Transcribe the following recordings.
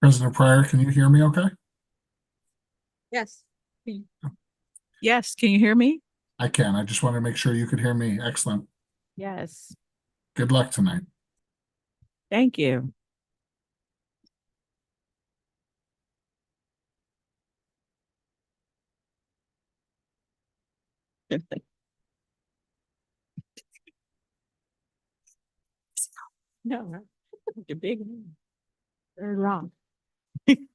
President Pryor, can you hear me okay? Yes. Yes, can you hear me? I can. I just want to make sure you could hear me. Excellent. Yes. Good luck tonight. Thank you. No, the big one. Very wrong. Ready?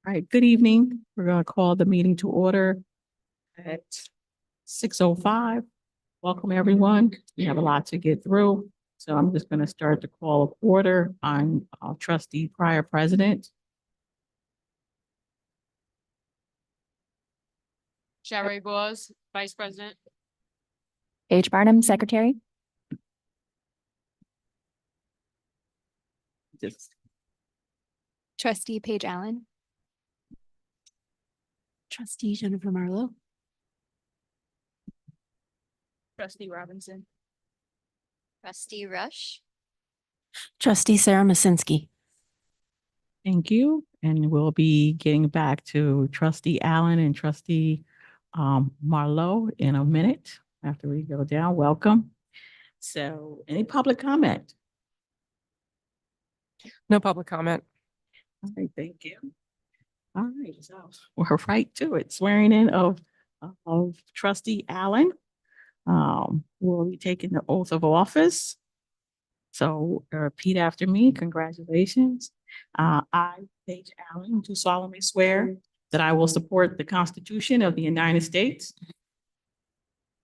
All right, good evening. We're going to call the meeting to order at 6:05. Welcome, everyone. We have a lot to get through. So I'm just going to start the call of order. I'm Trustee Pryor, President. Sherry Gauze, Vice President. Paige Barnum, Secretary. Just Trustee Paige Allen. Trustee Jennifer Marlowe. Trustee Robinson. Trustee Rush. Trustee Sarah Masinski. thank you. And we'll be getting back to Trustee Allen and Trustee Marlowe in a minute after we go down. Welcome. So any public comment? No public comment. All right, thank you. All right, so we're right to it. Swearing in of Trustee Allen. We'll be taking the oath of office. So repeat after me. Congratulations. I, Paige Allen, do solemnly swear that I will support the Constitution of the United States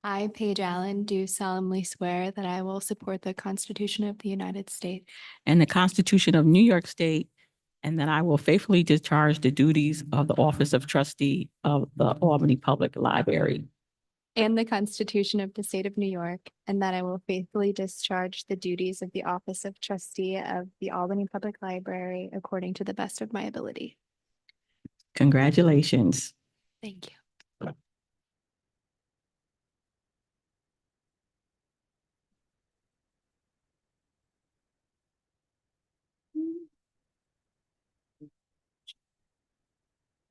I, Paige Allen, do solemnly swear that I will support the Constitution of the United States and the Constitution of New York State, and that I will faithfully discharge the duties of the Office of Trustee of the Albany Public Library and the Constitution of the State of New York, and that I will faithfully discharge the duties of the Office of Trustee of the Albany Public Library according to the best of my ability. Congratulations. Thank you.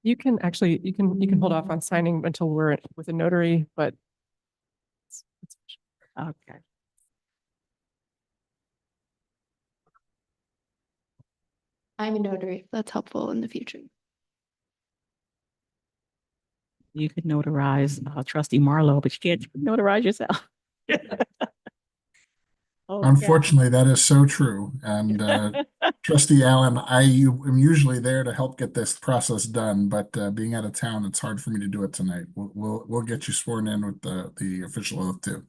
You can actually, you can hold off on signing until we're with a notary, but Okay. I'm a notary, if that's helpful in the future. You could notarize Trustee Marlowe, but you can't notarize yourself. Okay. Unfortunately, that is so true. And Trustee Allen, am usually there to help get this process done, but being out of town, it's hard for me to do it tonight. We'll get you sworn in with the official oath too.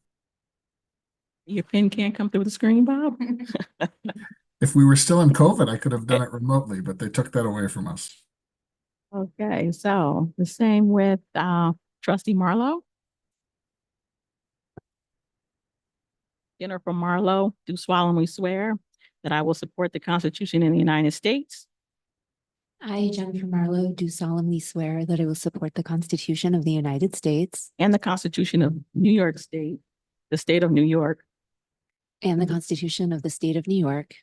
Your pen can't come through the screen, Bob? If we were still in COVID, I could have done it remotely, but they took that away from us. Okay, so the same with Trustee Marlowe. Jennifer Marlowe, do solemnly swear that I will support the Constitution in the United States I, Jennifer Marlowe, do solemnly swear that I will support the Constitution of the United States and the Constitution of New York State, the state of New York, and the Constitution of the State of New York,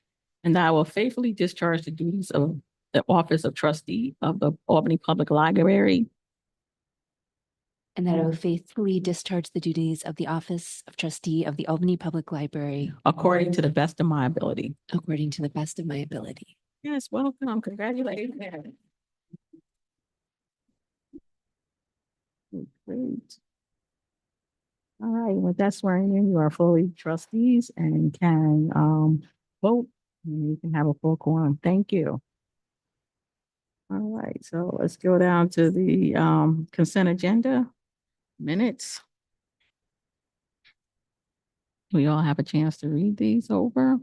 and that I will faithfully discharge the duties of the Office of Trustee of the Albany Public Library and that I will faithfully discharge the duties of the Office of Trustee of the Albany Public Library according to the best of my ability. according to the best of my ability. Yes, welcome. Congratulations. Great. All right, with that swearing in, you are fully trustees and can vote. And you can have a full quorum. Thank you. All right, so let's go down to the consent agenda minutes. We all have a chance to read these over.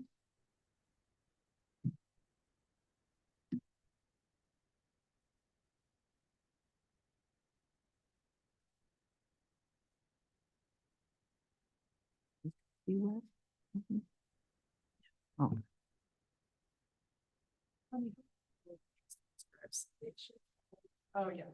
Oh. oh yeah.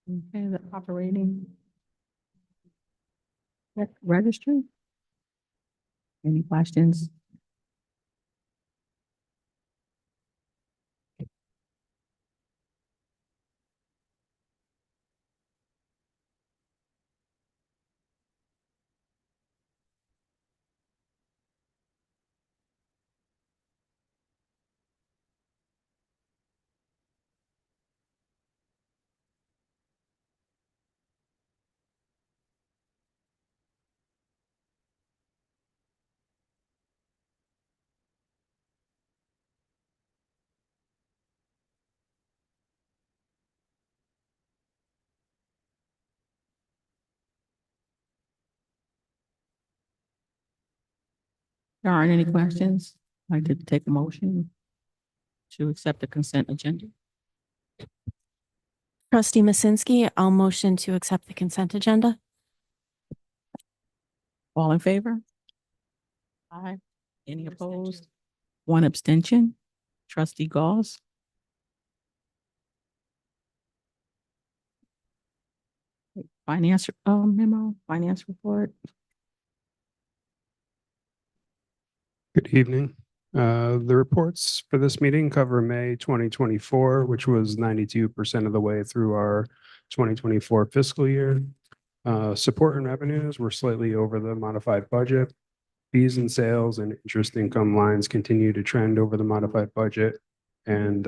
Okay, the operating registry. Any questions? There aren't any questions. I'd like to take a motion to accept the consent agenda. Trustee Masinsky, I'll motion to accept the consent agenda. All in favor? Aye. Any opposed? One abstention. Trustee Gauls. Finance memo, finance report. Good evening. The reports for this meeting cover May 2024, which was 92% of the way through our 2024 fiscal year. Support and revenues were slightly over the modified budget. Fees and sales and interest income lines continue to trend over the modified budget. And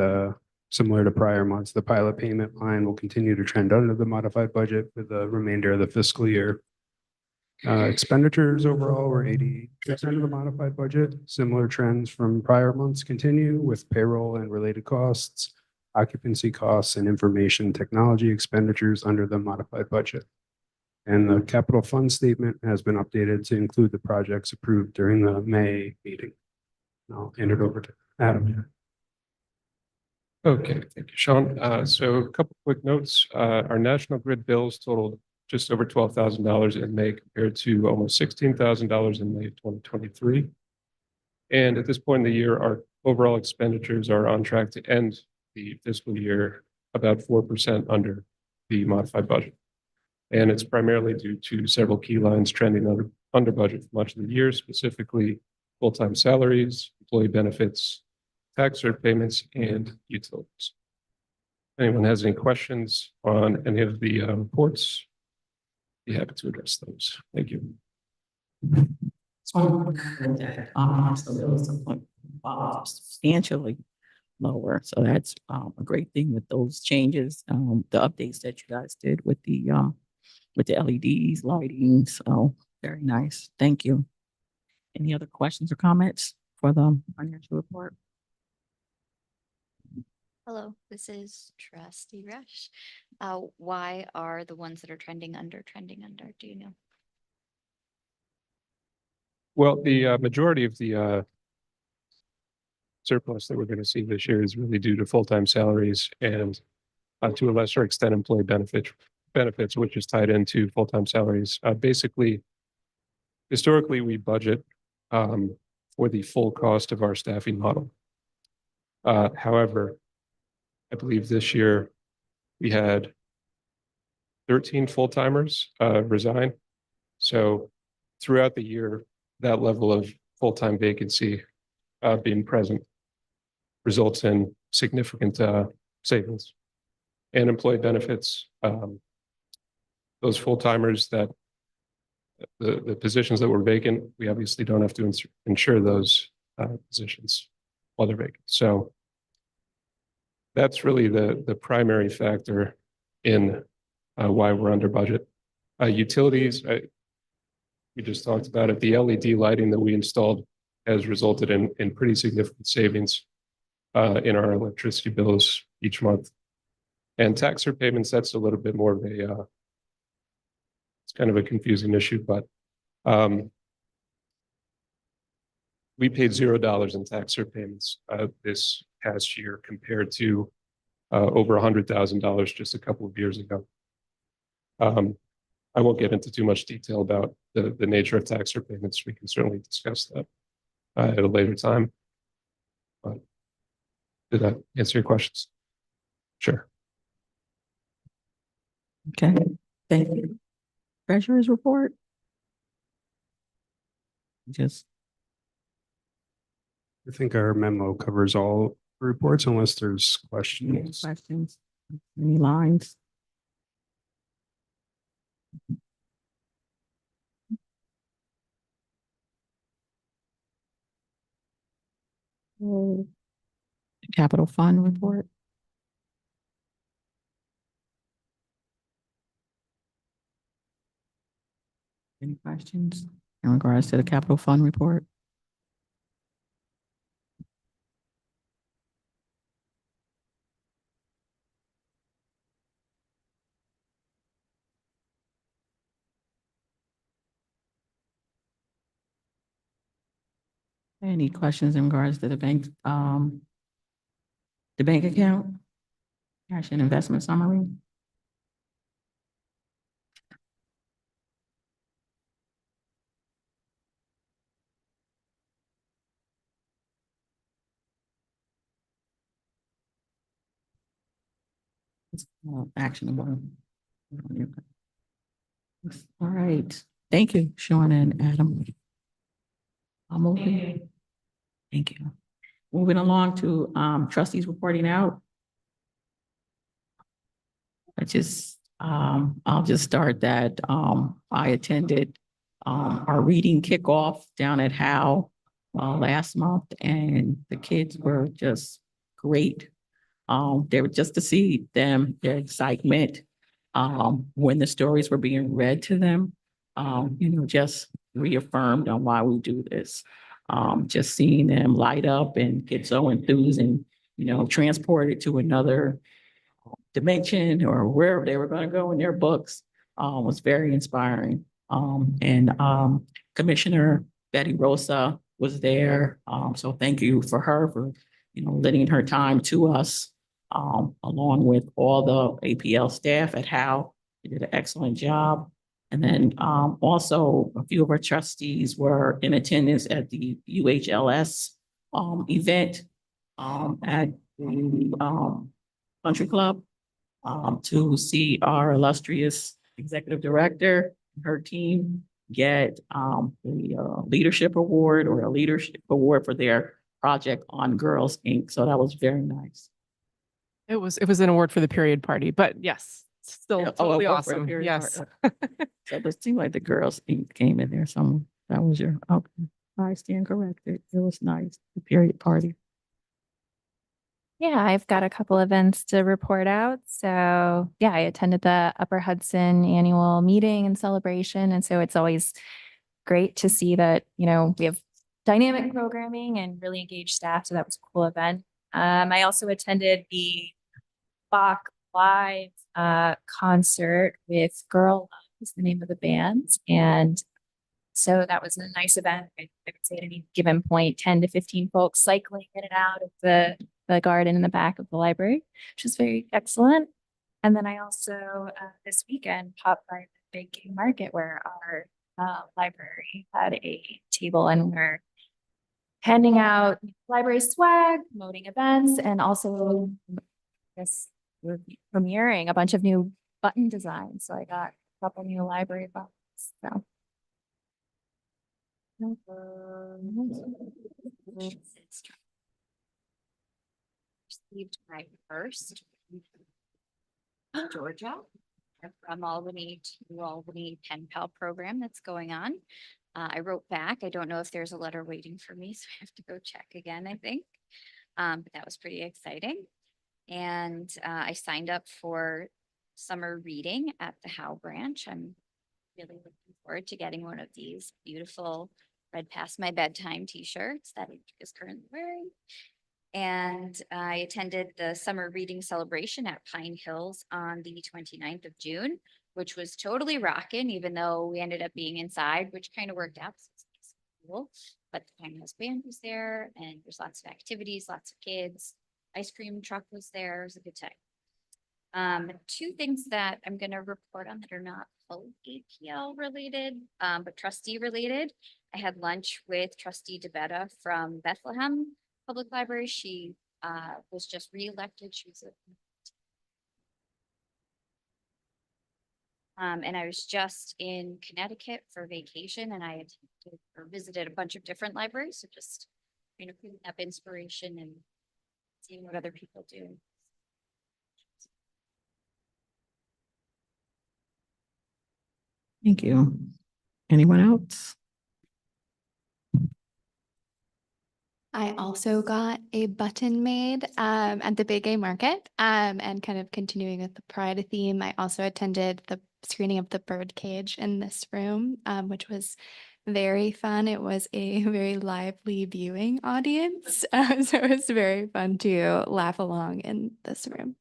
similar to prior months, the pilot payment line will continue to trend under the modified budget for the remainder of the fiscal year. Expenditures overall were 80% of the modified budget. Similar trends from prior months continue with payroll and related costs, occupancy costs, and information technology expenditures under the modified budget. And the capital fund statement has been updated to include the projects approved during the May meeting. I'll hand it over to Adam. Okay, thank you, Sean. So a couple quick notes. Our national grid bills totaled just over $12,000 in May compared to almost $16,000 in May of 2023. And at this point in the year, our overall expenditures are on track to end the fiscal year about 4% under the modified budget. And it's primarily due to several key lines trending under budget for much of the year, specifically full-time salaries, employee benefits, tax cert payments, and utilities. Anyone has any questions on any of the reports? Be happy to address those. Thank you. So there was some substantially lower. So that's a great thing with those changes, the updates that you guys did with the LEDs, lighting. So very nice. Thank you. Any other questions or comments for the financial report? Hello, this is Trustee Rush. Why are the ones that are trending under? Do you know? Well, the majority of the surplus that we're going to see this year is really due to full-time salaries and to a lesser extent employee benefits, which is tied into full-time salaries. Basically, historically, we budget for the full cost of our staffing model. However, I believe this year we had 13 full-timers resign. So throughout the year, that level of full-time vacancy being present results in significant savings and employee benefits. Those full-timers that the positions that were vacant, we obviously don't have to insure those positions while they're vacant. So that's really the primary factor in why we're under budget. Utilities, we just talked about it. The LED lighting that we installed has resulted in pretty significant savings in our electricity bills each month. And tax payments, that's a little bit more of a, it's kind of a confusing issue, but we paid $0 in tax payments this past year compared to over $100,000 just a couple of years ago. I won't get into too much detail about the nature of tax payments. We can certainly discuss that at a later time. But did that answer your questions? Sure. Okay, thank you. Treasurer's report? Just, I think our memo covers all reports unless there's any questions. questions? Any lines? Mm. Capital Fund report? Any questions in regards to the capital fund report? Any questions in regards to the bank account? Cash and investment summary? Actionable. All right, thank you, Sean and Adam. I'm moving. Thank you. Moving along to trustees reporting out. I'll just start that I attended our reading kickoff down at Howe last month, and the kids were just great. They were just to see them, their excitement when the stories were being read to them, just reaffirmed on why we do this. Just seeing them light up and get so enthused and, transported to another dimension or wherever they were going to go in their books was very inspiring. And Commissioner Betty Rosa was there. So thank you for her for, lending her time to us, along with all the APL staff at Howe. They did an excellent job. And then also a few of our trustees were in attendance at the UHLS event at the country club to see our illustrious executive director, her team get the leadership award or a leadership award for their project on Girls Inc. So that was very nice. It was an award for the period party, but yes, still Yeah, totally award for the awesome. period Yes. So it seemed like the Girls Inc. came in there somewhere. That was your, okay, I stand corrected. It was nice, the period party. Yeah, I've got a couple events to report out. So yeah, I attended the Upper Hudson annual meeting and celebration. And so it's always great to see that, we have dynamic programming and really engaged staff. So that was a cool event. I also attended the Bach Live concert with Girl Love is the name of the band. And so that was a nice event. I would say at any given point, 10 to 15 folks cycling in and out of the garden in the back of the library, which was very excellent. And then I also this weekend popped by the Big Game Market where our library had a table and we're handing out library swag, promoting events, and also we're premiering a bunch of new button designs. So I got a couple new library buttons. So. Received my first Georgia from Albany to Albany Pen Pal program that's going on. I wrote back. I don't know if there's a letter waiting for me, so I have to go check again, I think. But that was pretty exciting. And I signed up for summer reading at the Howe branch. I'm really looking forward to getting one of these beautiful Read Past My Bedtime t-shirts that Andrew is currently wearing. And I attended the summer reading celebration at Pine Hills on the 29th of June, which was totally rocking, even though we ended up being inside, which kind of worked out. So it's cool. But the Pine Hills band was there, and there's lots of activities, lots of kids. Ice cream truck was there. It was a good time. Two things that I'm going to report on that are not fully APL related, but trustee related. I had lunch with Trustee DeBetta from Bethlehem Public Library. She was just reelected. She was And I was just in Connecticut for vacation and I attended or visited a bunch of different libraries. So just, picking up inspiration and seeing what other people do. Thank you. Anyone else? I also got a button made at the Big A Market and kind of continuing with the Pride theme. I also attended the screening of the Birdcage in this room, which was very fun. It was a very lively viewing audience, so it was very fun to laugh along in this room.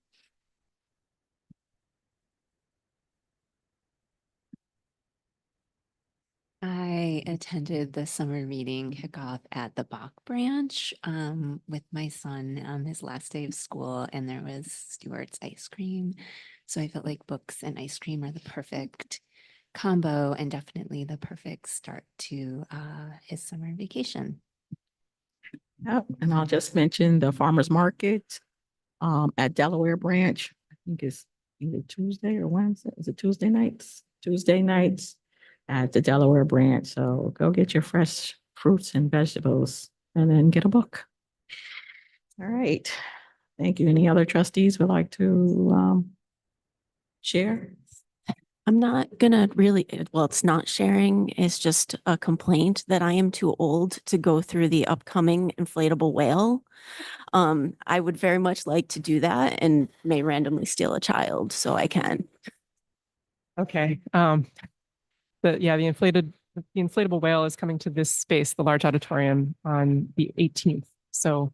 I attended the summer reading kickoff at the Bach branch with my son on his last day of school, and there was Stewart's ice cream. So I felt like books and ice cream are the perfect combo and definitely the perfect start to his summer vacation. Yep, and I'll just mention the farmer's market at Delaware Branch. I think it's either Tuesday or Wednesday. Is it Tuesday nights? Tuesday nights at the Delaware Branch. So go get your fresh fruits and vegetables and then get a book. All right. Thank you. Any other trustees would like to share? I'm not gonna really, well, it's not sharing, it's just a complaint that I am too old to go through the upcoming inflatable whale. I would very much like to do that and may randomly steal a child, so I can. Okay. The inflatable whale is coming to this space, the large auditorium, on the 18th. So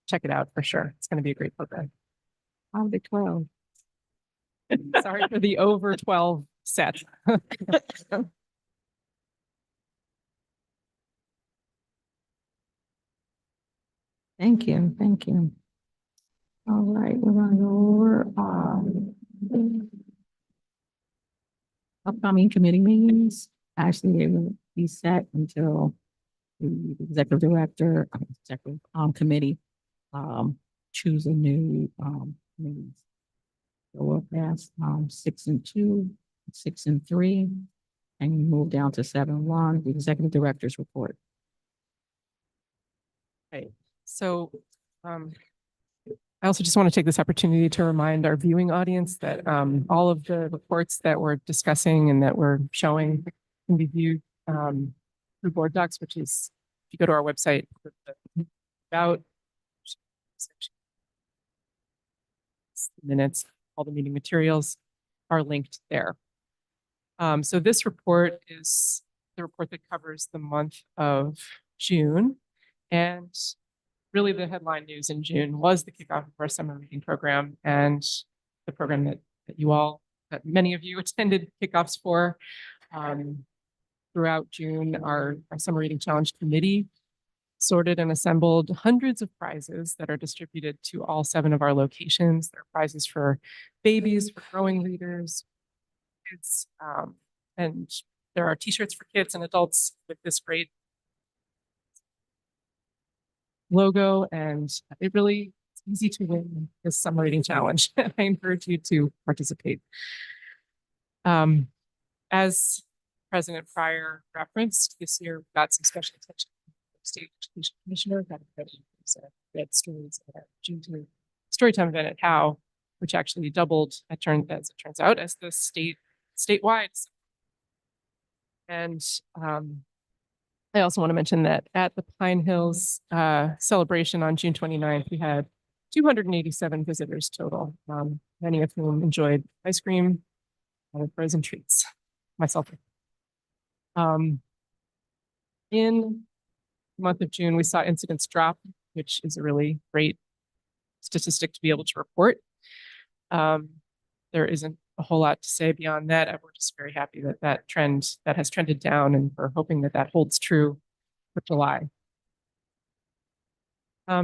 check it out for sure. It's going to be a great program. On the 12. Sorry for the over 12 set. Thank you. Thank you. All right, we're gonna go over upcoming committee meetings. Actually, they will be set until the executive director, executive committee choose a new committees. So we'll pass 6 and 2, 6 and 3, and move down to 7-1, the executive director's report. Right. So I also just want to take this opportunity to remind our viewing audience that all of the reports that we're discussing and that we're showing can be viewed through board docs, which is if you go to our website about minutes, all the meeting materials are linked there. So this report is the report that covers the month of June. And really the headline news in June was the kickoff of our summer reading program and the program that many of you attended kickoffs for. Throughout June, our summer reading challenge committee sorted and assembled hundreds of prizes that are distributed to all 7 of our locations. There are prizes for babies, for growing readers, kids, and there are t-shirts for kids and adults with this great logo, and it's easy to win this summer reading challenge. I encourage you to participate. As President Pryor referenced, this year we got some special attention from the State Education Commissioner, that read stories at our June Storytime event at Howe, which actually doubled, as it turns out, as the statewide. And I also want to mention that at the Pine Hills celebration on June 29th, we had 287 visitors total, many of whom enjoyed ice cream and frozen treats, myself. In the month of June, we saw incidents drop, which is a really great statistic to be able to report. There isn't a whole lot to say beyond that. We're just very happy that that has trended down, and we're hoping that that holds true for July. I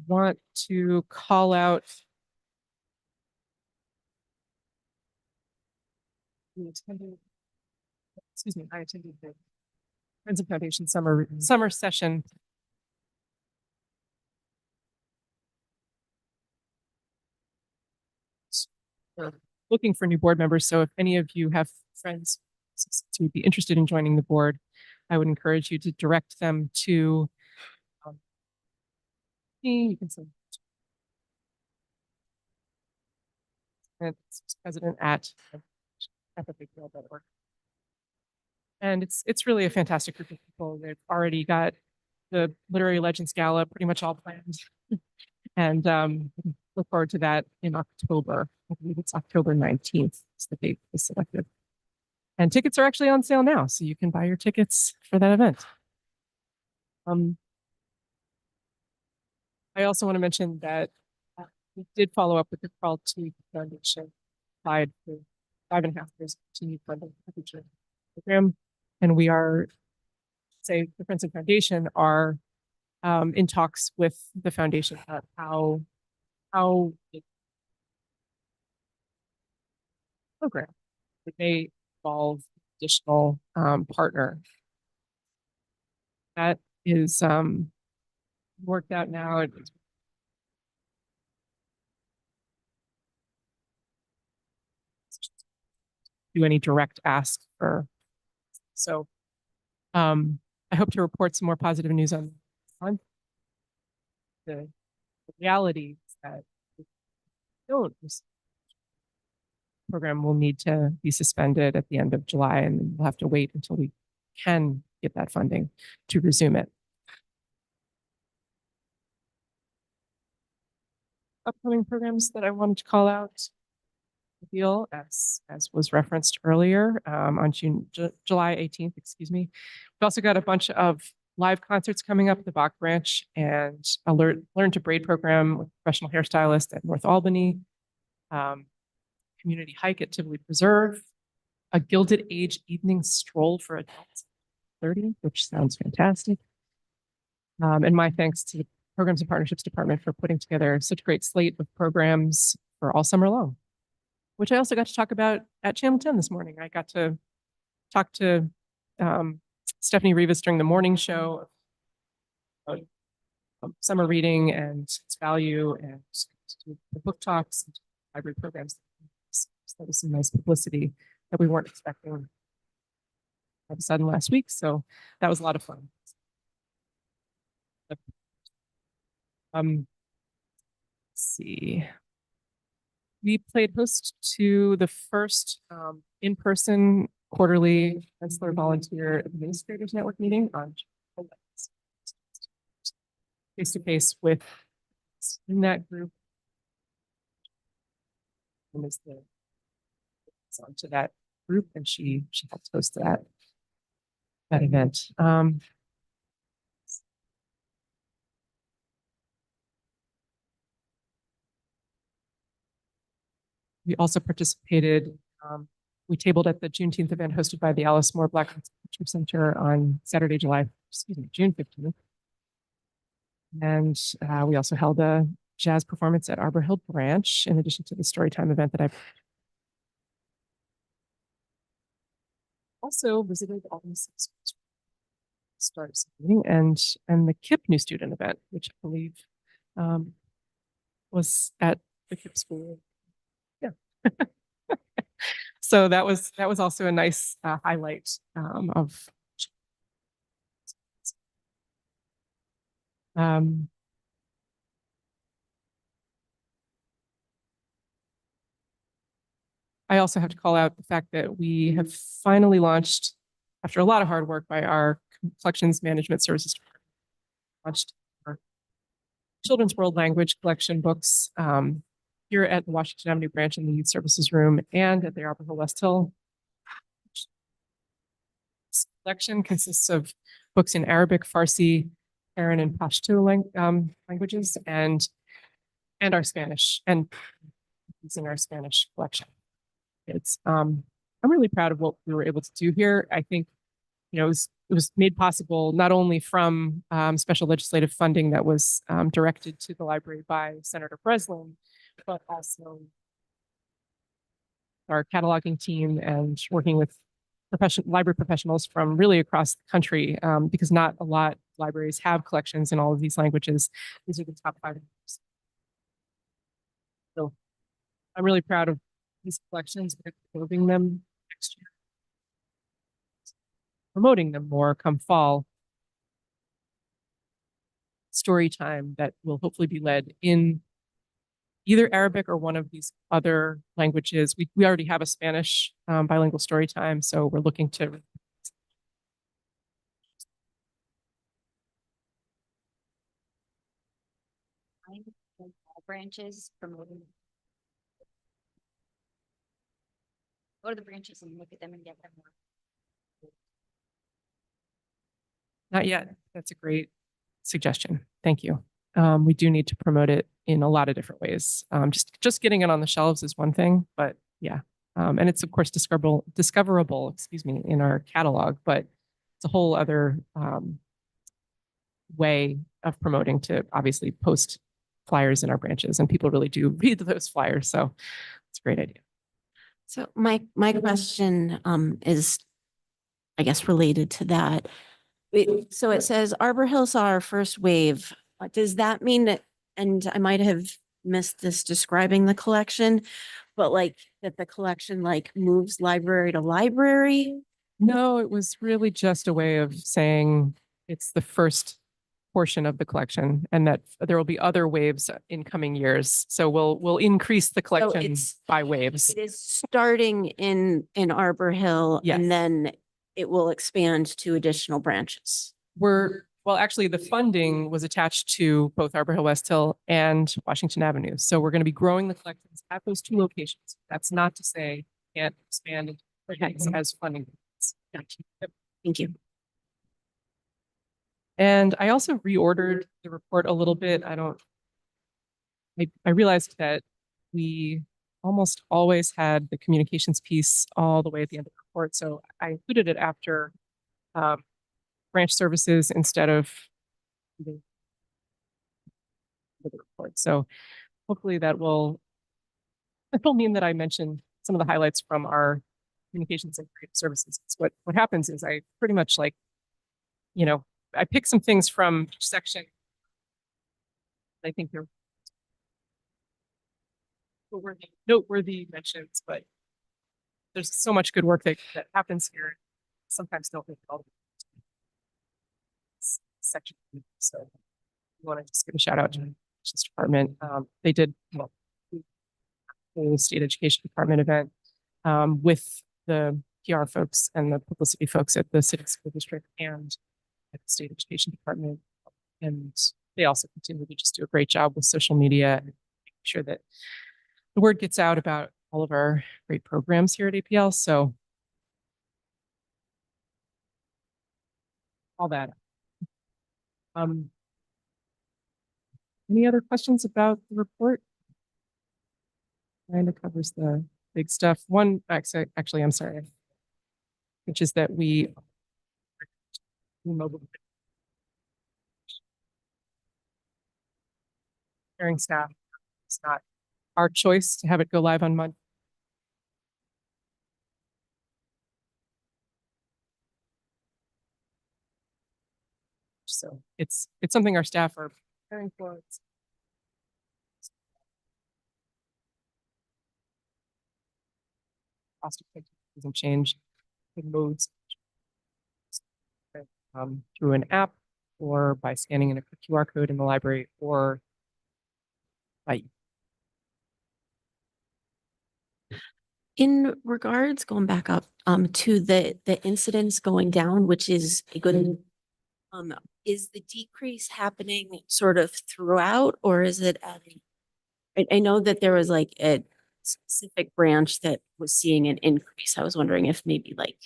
want to call out I attended the Friends of Foundation summer session. looking for new board members. So if any of you have friends who would be interested in joining the board, I would encourage you to direct them to me. You can send president at FFAPL.org. And it's really a fantastic group of people. They've already got the Literary Legends Gala pretty much all planned. And look forward to that in October. I believe it's October 19th is the date is selected. And tickets are actually on sale now, so you can buy your tickets for that event. I also want to mention that we did follow up with the Carl T. Foundation, applied for 5.5 years of continued funding for the future program. And we are, say, the Friends and Foundation are in talks with the foundation about how the program it may involve additional partner. That is worked out now. Do any direct ask for. So I hope to report some more positive news on the reality is that if we don't, this program will need to be suspended at the end of July, and we'll have to wait until we can get that funding to resume it. Upcoming programs that I wanted to call out, APL, as was referenced earlier, on July 18th, excuse me. We've also got a bunch of live concerts coming up at the Bach Branch and a Learn to Braid program with a professional hairstylist at North Albany, community hike at Tivoli Preserve, a Gilded Age evening stroll for adults 30, which sounds fantastic. And my thanks to the Programs and Partnerships Department for putting together such a great slate of programs for all summer long, which I also got to talk about at Channel 10 this morning. I got to talk to Stephanie Rivas during the morning show about summer reading and its value, and the book talks and library programs. So that was some nice publicity that we weren't expecting all of a sudden last week. So that was a lot of fun. Let's see. We played host to the first in-person quarterly Chancellor Volunteer Administrators Network meeting on face-to-face with in that group. And is the onto that group, and she helped host that event. We also participated, we tabled at the Juneteenth event hosted by the Alice Moore Black Arts Culture Center on Saturday, June 15th. And we also held a jazz performance at Arbor Hill Branch, in addition to the Storytime event that I also visited all the starts and the KIPP new student event, which I believe was at the KIPP school. Yeah. So that was also a nice highlight of I also have to call out the fact that we have finally launched, after a lot of hard work by our collections management services department, launched our Children's World Language collection books here at the Washington Avenue branch in the Youth Services Room and at the Arbor Hill West Hill. This collection consists of books in Arabic, Farsi, Aran, and Pashto languages, and our Spanish, and using our Spanish collection. It's I'm really proud of what we were able to do here. I think, you know, it was made possible not only from special legislative funding that was directed to the library by Senator Breslin, but also our cataloging team and working with library professionals from really across the country, because not a lot of libraries have collections in all of these languages. These are the top 5. So I'm really proud of these collections, we're closing them next year, promoting them more come fall. Story time that will hopefully be led in either Arabic or one of these other languages. We already have a Spanish bilingual story time, so we're looking to all branches promoting. Go to the branches and look at them and get them more. not yet. That's a great suggestion. Thank you. We do need to promote it in a lot of different ways. Just getting it on the shelves is one thing, but yeah. And it's of course discoverable, excuse me, in our catalog, but it's a whole other way of promoting to obviously post flyers in our branches, and people really do read those flyers. So it's a great idea. So my question is, I guess, related to that. So it says Arbor Hill saw our first wave. Does that mean that, and I might have missed this describing the collection, but like that the collection like moves library to library? No, it was really just a way of saying it's the first portion of the collection and that there will be other waves in coming years. So we'll increase the collection it's- by waves. It is starting in Arbor Hill Yes. and then it will expand to additional branches. Well, actually, the funding was attached to both Arbor Hill, West Hill, and Washington Avenue. So we're going to be growing the collections at those two locations. That's not to say can't expand as funding. Thank you. And I also reordered the report a little bit. I realized that we almost always had the communications piece all the way at the end of the report. So I included it after branch services instead of the report. So hopefully that'll mean that I mentioned some of the highlights from our communications and creative services. So what happens is I pretty much I pick some things from each section. I think they're noteworthy mentions, but there's so much good work that happens here. Sometimes don't think all section. So we want to just give a shout out to the Justice Department. They did the State Education Department event with the PR folks and the publicity folks at the City School District and at the State Education Department. And they also continue to just do a great job with social media and making sure that the word gets out about all of our great programs here at APL. So all that. Any other questions about the report? Kind of covers the big stuff. One, actually, I'm sorry, which is that we mobile sharing staff. It's not our choice to have it go live on Monday. So it's something our staff are preparing for. It's cost of doesn't change. The modes through an app or by scanning in a QR code in the library or by In regards, going back up to the incidents going down, which is a good, is the decrease happening sort of throughout, or is it adding? I know that there was like a specific branch that was seeing an increase. I was wondering if maybe like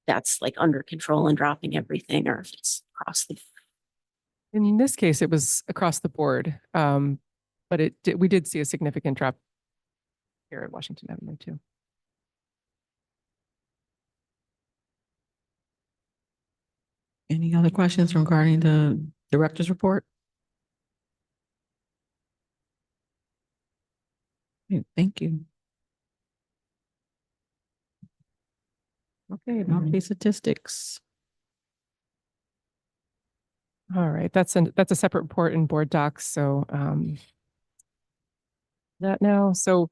that's like under control and dropping everything, or if it's across the. in this case, it was across the board. But we did see a significant drop here at Washington Avenue too. Any other questions regarding the director's report? Okay, thank you. Okay, monthly statistics. All right, that's a separate report in board docs. So that now, so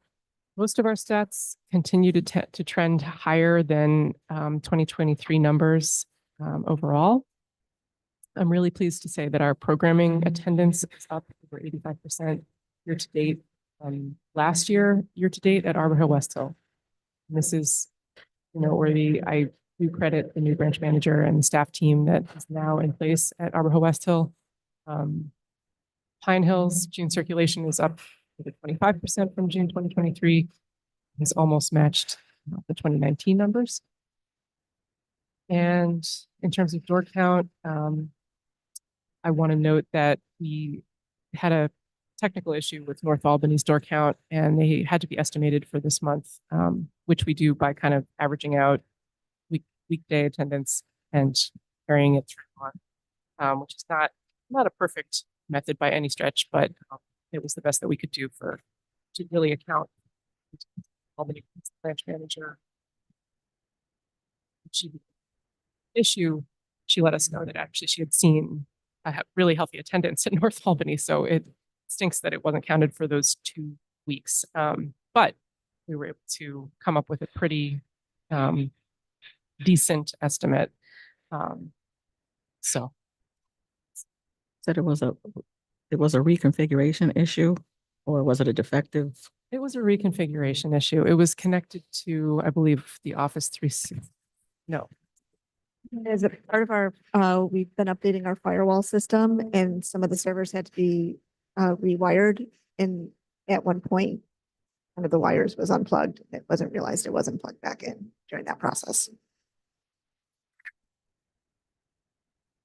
Most of our stats continue to trend higher than 2023 numbers overall. I'm really pleased to say that our programming attendance is up over 85% year to date. Last year to date at Arbor Hill West Hill. And this is noteworthy. I do credit the new branch manager and the staff team that is now in place at Arbor Hill West Hill. Pine Hills June circulation is up over 25% from June 2023. Has almost matched the 2019 numbers. And in terms of door count, I want to note that we had a technical issue with North Albany's door count, and they had to be estimated for this month, which we do by kind of averaging out weekday attendance and carrying it through on, which is not a perfect method by any stretch, but it was the best that we could do to really account Albany branch manager. She let us know that actually she had seen a really healthy attendance at North Albany, so it stinks that it wasn't counted for those 2 weeks. But we were able to come up with a pretty decent estimate. So Said it was a reconfiguration issue, or was it a defective? it was a reconfiguration issue. It was connected to, I believe, the Office 360. No, As a part of our, we've been updating our firewall system and some of the servers had to be rewired. And at one point, one of the wires was unplugged. It wasn't realized it wasn't plugged back in during that process.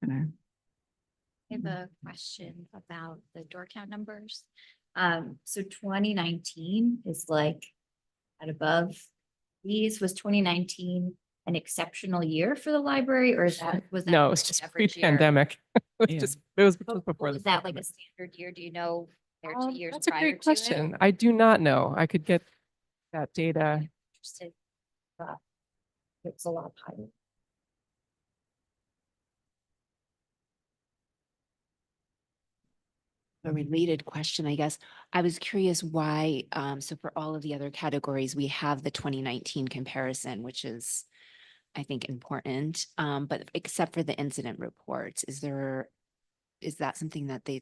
I have a question about the door count numbers. So 2019 is like at above these. Was 2019 an exceptional year for the library, or was that no, it was just pre-pandemic. It was before was that like a standard year? Do you know compared to years That's a prior great to it? question. I do not know. I could get that data. Interested. It's a lot higher. A related question, I guess. I was curious why, so for all of the other categories, we have the 2019 comparison, which is, I think, important. But except for the incident reports, is that something that we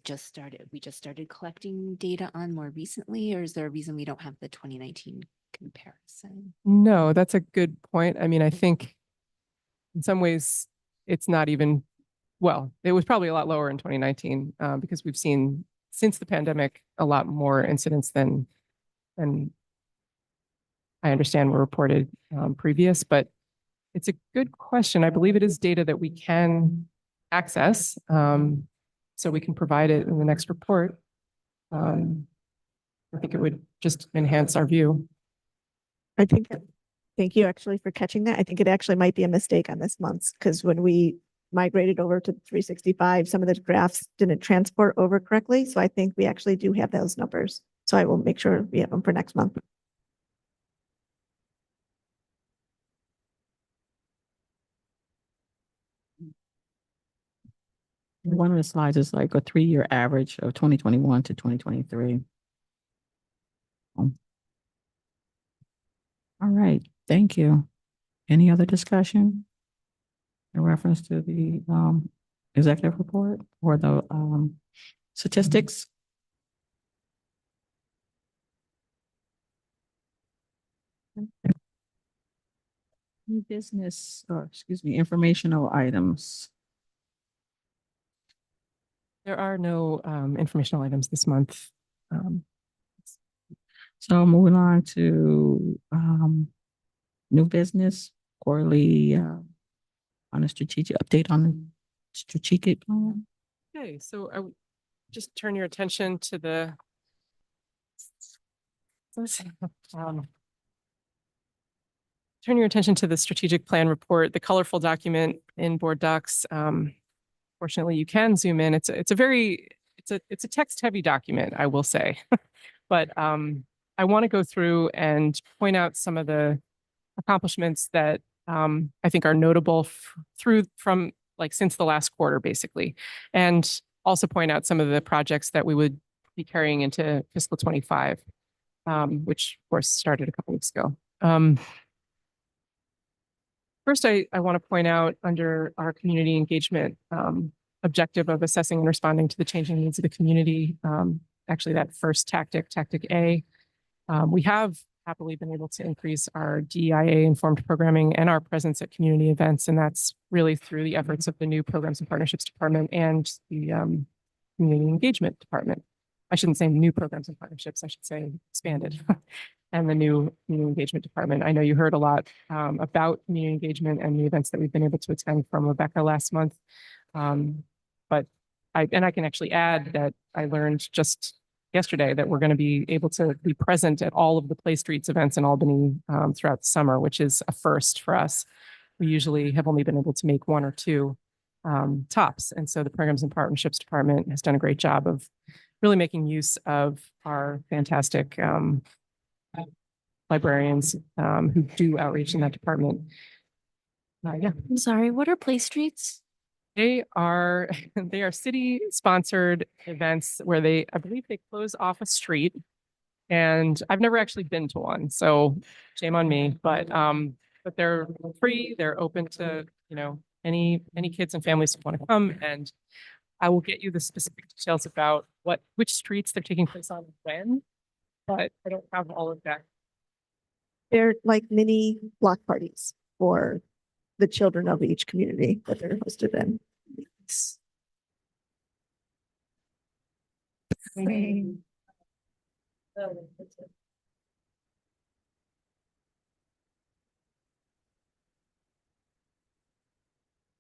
just started collecting data on more recently, or is there a reason we don't have the 2019 comparison? No, that's a good point. I mean, I think in some ways it's not even, well, it was probably a lot lower in 2019 because we've seen since the pandemic a lot more incidents than I understand were reported previous, but it's a good question. I believe it is data that we can access, so we can provide it in the next report. I think it would just enhance our view. I think, thank you actually for catching that. I think it actually might be a mistake on this month's, because when we migrated over to 365, some of the graphs didn't transport over correctly. So I think we actually do have those numbers. So I will make sure we have them for next month. One of the slides is like a 3-year average of 2021 to 2023. All right, thank you. Any other discussion in reference to the executive report or the statistics? New business, or excuse me, informational items. There are no informational items this month. So moving on to new business, quarterly on a strategic update on the strategic plan. Okay, so I would just turn your attention to the turn your attention to the strategic plan report, the colorful document in board docs. Fortunately, you can zoom in. It's a text heavy document, I will say, but I want to go through and point out some of the accomplishments that I think are notable from like since the last quarter, basically, and also point out some of the projects that we would be carrying into fiscal 25. which of course started a couple weeks ago. First, I want to point out under our community engagement objective of assessing and responding to the changing needs of the community, actually that first tactic A, we have happily been able to increase our DEIA informed programming and our presence at community events. And that's really through the efforts of the new Programs and Partnerships Department and the Community Engagement Department. I shouldn't say new programs and partnerships, I should say expanded. And the new Community Engagement Department. I know you heard a lot about community engagement and the events that we've been able to attend from Rebecca last month. But I can actually add that I learned just yesterday that we're going to be able to be present at all of the Play Streets events in Albany throughout the summer, which is a first for us. We usually have only been able to make one or two tops. And so the Programs and Partnerships Department has done a great job of really making use of our fantastic librarians who do outreach in that department. Yeah. I'm sorry, what are Play Streets? They are city sponsored events where I believe they close off a street, and I've never actually been to one, so shame on me, but they're free. They're open to, any kids and families who want to come, and I will get you the specific details about which streets they're taking place on when, but I don't have all of that. They're like mini block parties for the children of each community that they're hosted in.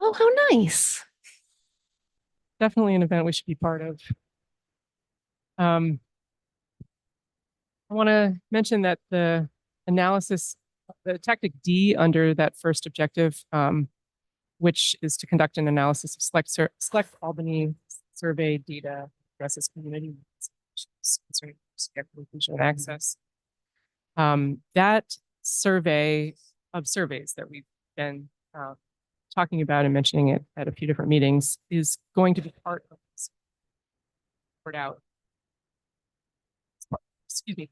Oh, how nice. Definitely an event we should be part of. I want to mention that the tactic D under that first objective, which is to conduct an analysis of select Albany survey data addresses community concerning inclusion and access. That survey of surveys that we've been talking about and mentioning it at a few different meetings is going to be part of this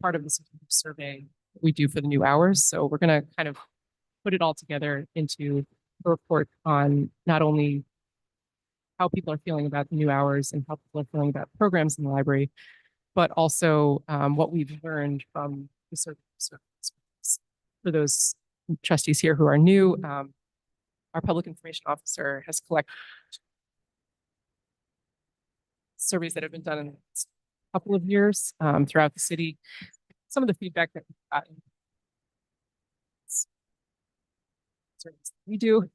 part of this survey we do for the new hours. So we're going to kind of put it all together into a report on not only how people are feeling about the new hours and how people are feeling about programs in the library, but also what we've learned from the survey. For those trustees here who are new, our public information officer has collected surveys that have been done in the last couple of years throughout the city. Some of the feedback that we've gotten we do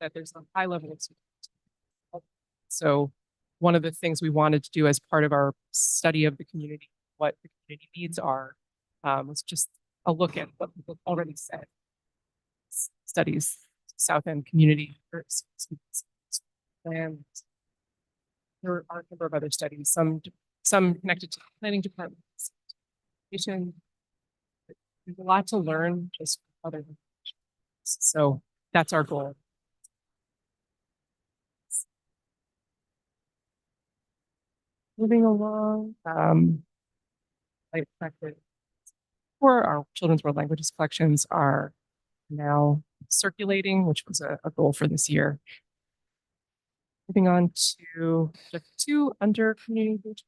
that there's a high level of support. So one of the things we wanted to do as part of our study of the community, what the community needs are, was just a look at what people already said. Studies, South End community, and there are a number of other studies, some connected to the planning department. There's a lot to learn just other than so that's our goal. Moving along, I expected for our Children's World Languages collections are now circulating, which was a goal for this year. Moving on to the 2 under community engagement.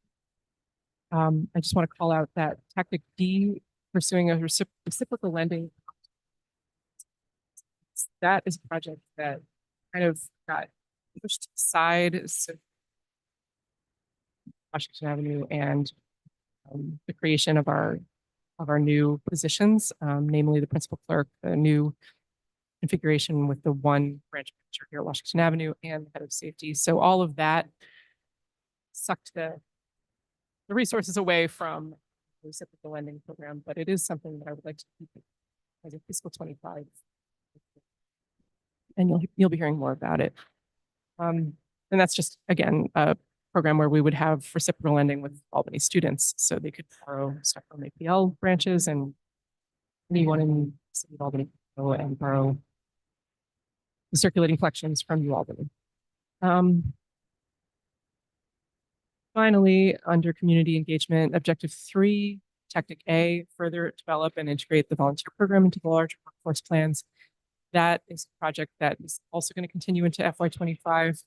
I just want to call out that tactic D, pursuing a reciprocal lending. That is a project that kind of got pushed aside. So Washington Avenue and the creation of our new positions, namely the principal clerk, the new configuration with the 1 branch manager here at Washington Avenue and the head of safety. So all of that sucked the resources away from the reciprocal lending program, but it is something that I would like to keep as a fiscal 25. And you'll be hearing more about it. And that's just, again, a program where we would have reciprocal lending with Albany students. So they could borrow stuff from APL branches and anyone in the city of Albany could go and borrow the circulating collections from UAlbany. Finally, under community engagement, objective 3, Tactic A, further develop and integrate the volunteer program into the larger workforce plans. That is a project that is also going to continue into FY25.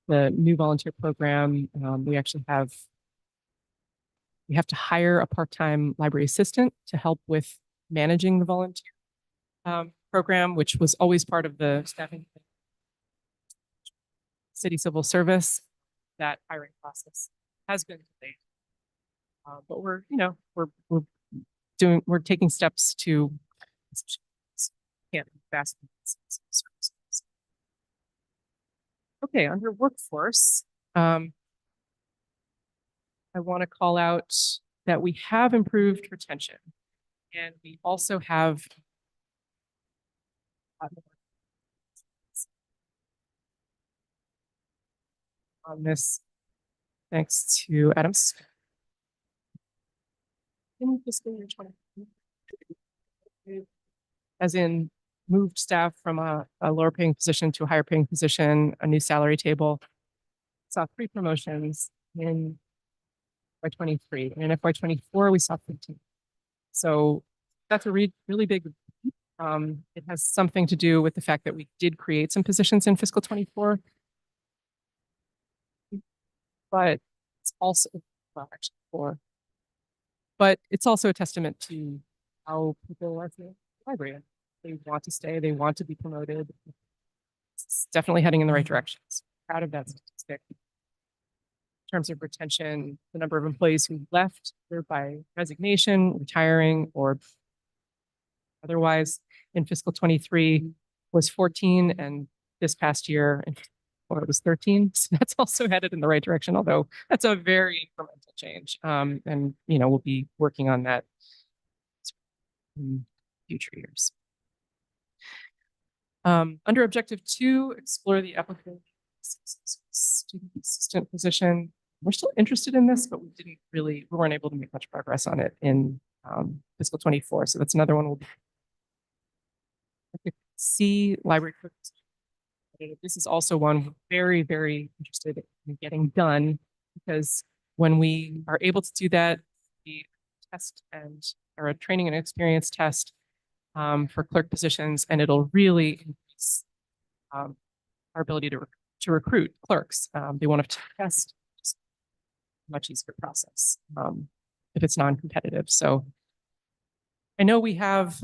The new volunteer program, we have to hire a part-time library assistant to help with managing the volunteer program, which was always part of the staffing city civil service. That hiring process has been delayed, but we're taking steps to fast. Okay, under workforce, I want to call out that we have improved retention, and we also have on this, thanks to Adams. In fiscal year 20, as in moved staff from a lower paying position to a higher paying position, a new salary table. Saw 3 promotions in FY23. And in FY24, we saw 15. So that's a really big. It has something to do with the fact that we did create some positions in fiscal 24. But it's also, well, actually 4. But it's also a testament to how people are feeling the library. They want to stay, they want to be promoted. It's definitely heading in the right direction. So proud of that statistic. In terms of retention, the number of employees who left either by resignation, retiring, or otherwise in fiscal 23 was 14, and this past year, it was 13. So that's also headed in the right direction, although that's a very incremental change. And we'll be working on that in future years. Under objective 2, explore the applicant student assistant position. We're still interested in this, but we weren't able to make much progress on it in fiscal 24. So that's another one we'll see. Library clerk. This is also one we're very, very interested in getting done, because when we are able to do that, the test or a training and experience test for clerk positions, and it'll really increase our ability to recruit clerks. They won't have to test. Just a much easier process if it's non-competitive. So I know we have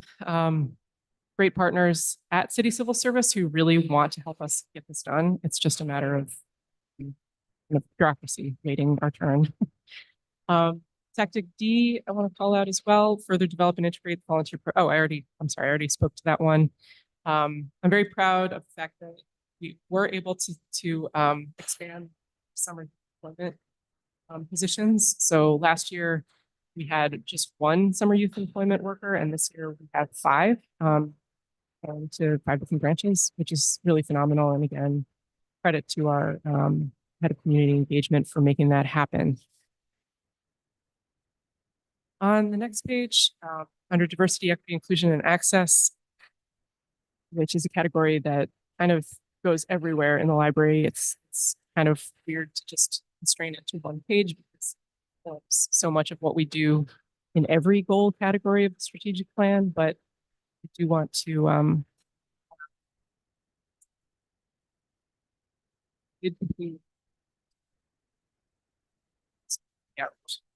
great partners at City Civil Service who really want to help us get this done. It's just a matter of bureaucracy waiting our turn. Tactic D, I want to call out as well, further develop and integrate the volunteer. I already spoke to that one. I'm very proud of the fact that we were able to expand summer employment positions. So last year we had just 1 summer youth employment worker, and this year we have 5 to 5 different branches, which is really phenomenal. And again, credit to our head of community engagement for making that happen. On the next page, under diversity, equity, inclusion, and access, which is a category that kind of goes everywhere in the library. It's kind of weird to just constrain it to 1 page, because it's so much of what we do in every goal category of the strategic plan, but I do want to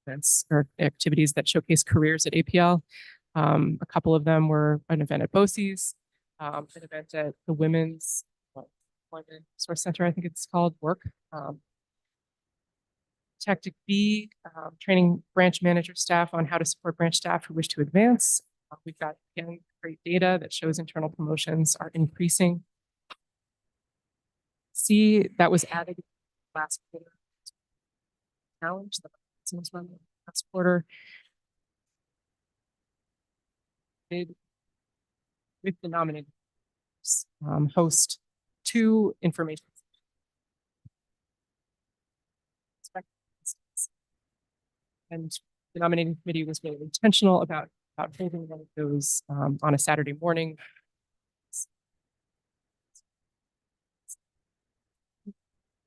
events or activities that showcase careers at APL. A couple of them were an event at BOCES, an event at the Women's Employment Source Center, I think it's called, work. Tactic B, training branch manager staff on how to support branch staff who wish to advance. We've got, again, great data that shows internal promotions are increasing. C, that was added last quarter. Challenge that was run last quarter. With the nominated host 2 information. And the nominating committee was really intentional about holding one of those on a Saturday morning.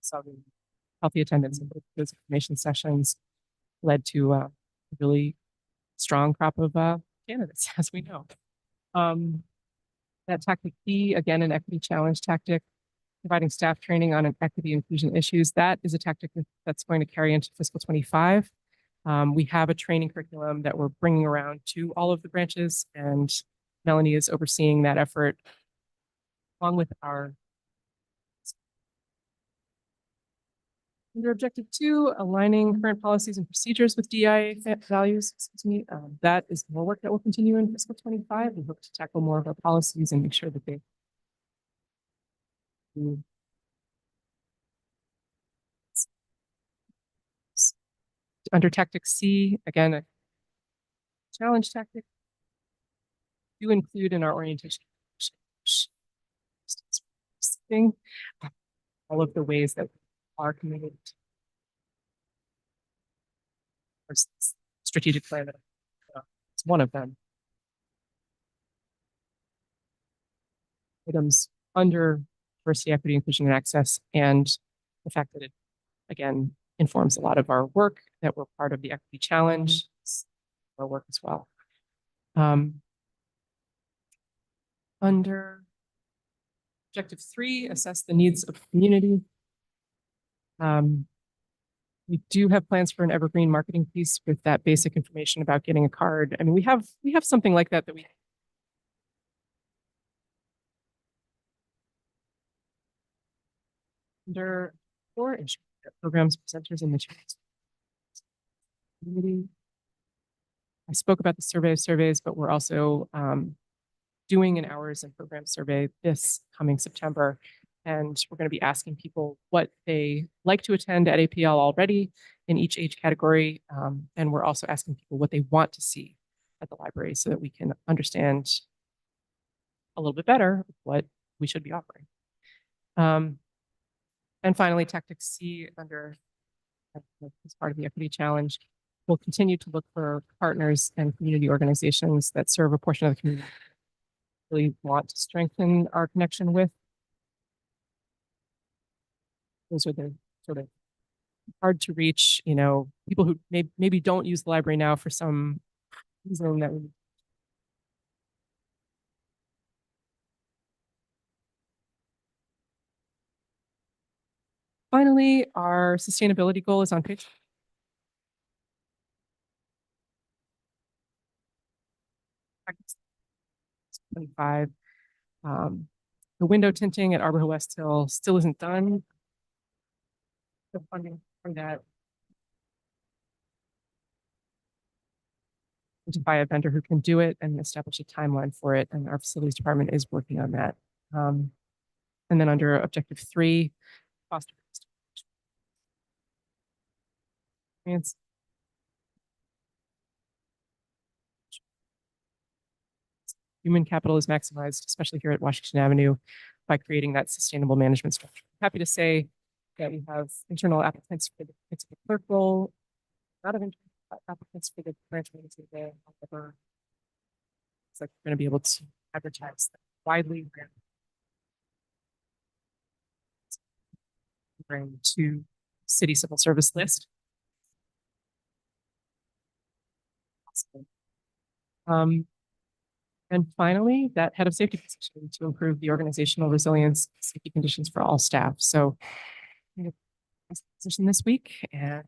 So healthy attendance in both those information sessions led to a really strong crop of candidates, as we know. That tactic E, again, an equity challenge tactic, providing staff training on an equity inclusion issues. That is a tactic that's going to carry into fiscal 25. We have a training curriculum that we're bringing around to all of the branches, and Melanie is overseeing that effort along with our under objective 2, aligning current policies and procedures with DIA values. Excuse me. That is more work that will continue in fiscal 25. We hope to tackle more of our policies and make sure that they under tactic C, again, a challenge tactic do include in our orientation all of the ways that we are committed to our strategic plan. It's one of them. Items under diversity, equity, inclusion, and access, and the fact that it, again, informs a lot of our work, that we're part of the equity challenge, our work as well. Under objective 3, assess the needs of the community. We do have plans for an evergreen marketing piece with that basic information about getting a card. I mean, we have something like that we under 4 programs, presenters, and materials. I spoke about the survey of surveys, but we're also doing an hours and program survey this coming September. And we're going to be asking people what they like to attend at APL already in each age category. And we're also asking people what they want to see at the library so that we can understand a little bit better what we should be offering. And finally, tactic C under as part of the equity challenge, we'll continue to look for partners and community organizations that serve a portion of the community really want to strengthen our connection with. Those are the sort of hard to reach, people who maybe don't use the library now for some reason that we finally, our sustainability goal is on page 25. The window tinting at Arbor Hill West Hill still isn't done. The funding for that. Identify a vendor who can do it and establish a timeline for it. And our facilities department is working on that. And then under objective 3, foster experience. Human capital is maximized, especially here at Washington Avenue, by creating that sustainable management structure. I'm happy to say that we have internal applicants for the principal clerk role, a lot of internal applicants for the branch manager there. However, it's like we're going to be able to advertise widely to city civil service list. And finally, that head of safety position to improve the organizational resilience, safety conditions for all staff. So, position this week and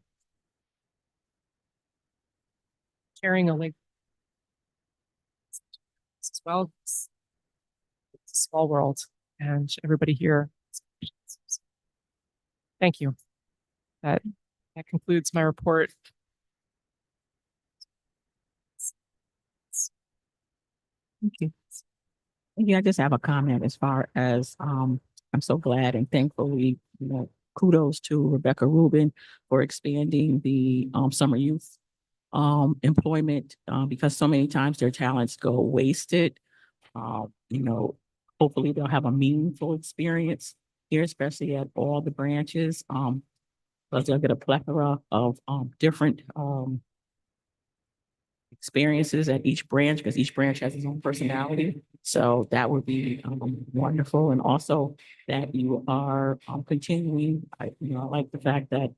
sharing a link as well. It's a small world, and everybody here. Thank you. That concludes my report. Thank you. Yeah, I just have a comment as far as I'm so glad and thankfully, kudos to Rebecca Rubin for expanding the summer youth employment because so many times their talents go wasted. Hopefully they'll have a meaningful experience here, especially at all the branches. Because they'll get a plethora of different experiences at each branch, because each branch has its own personality. So that would be wonderful. And also that you are continuing, I like the fact that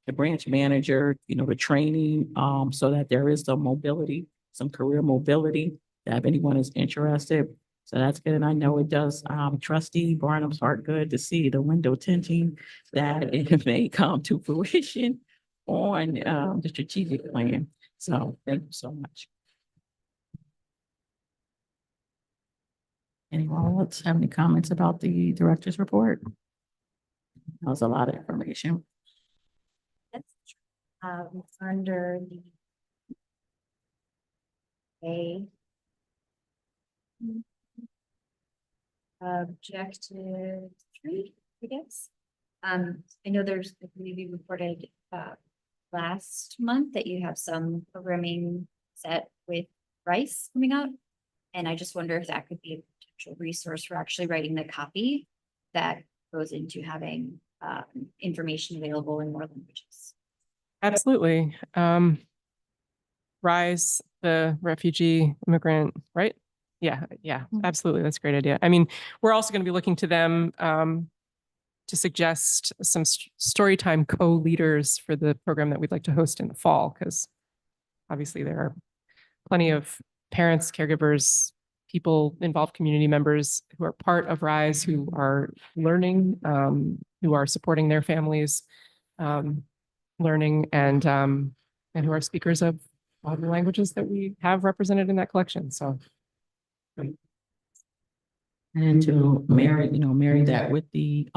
the branch manager, the training, so that there is some mobility, some career mobility, that if anyone is interested. So that's good. And I know it does trustee Barnum's heart good to see the window tinting that it may come to fruition on the strategic plan. So thank you so much. Anyone else have any comments about the director's report? That was a lot of information. Under the objective 3, I guess. I know there's, I believe you reported last month that you have some programming set with Rice coming out. And I just wonder if that could be a potential resource for actually writing the copy that goes into having information available in more languages. Absolutely. Rise, the refugee immigrant, right? Yeah, absolutely. That's a great idea. I mean, we're also going to be looking to them to suggest some storytime co-leaders for the program that we'd like to host in the fall, because obviously there are plenty of parents, caregivers, people involved, community members who are part of Rise, who are learning, who are supporting their families, learning, and who are speakers of all the languages that we have represented in that collection. So. And to marry that with the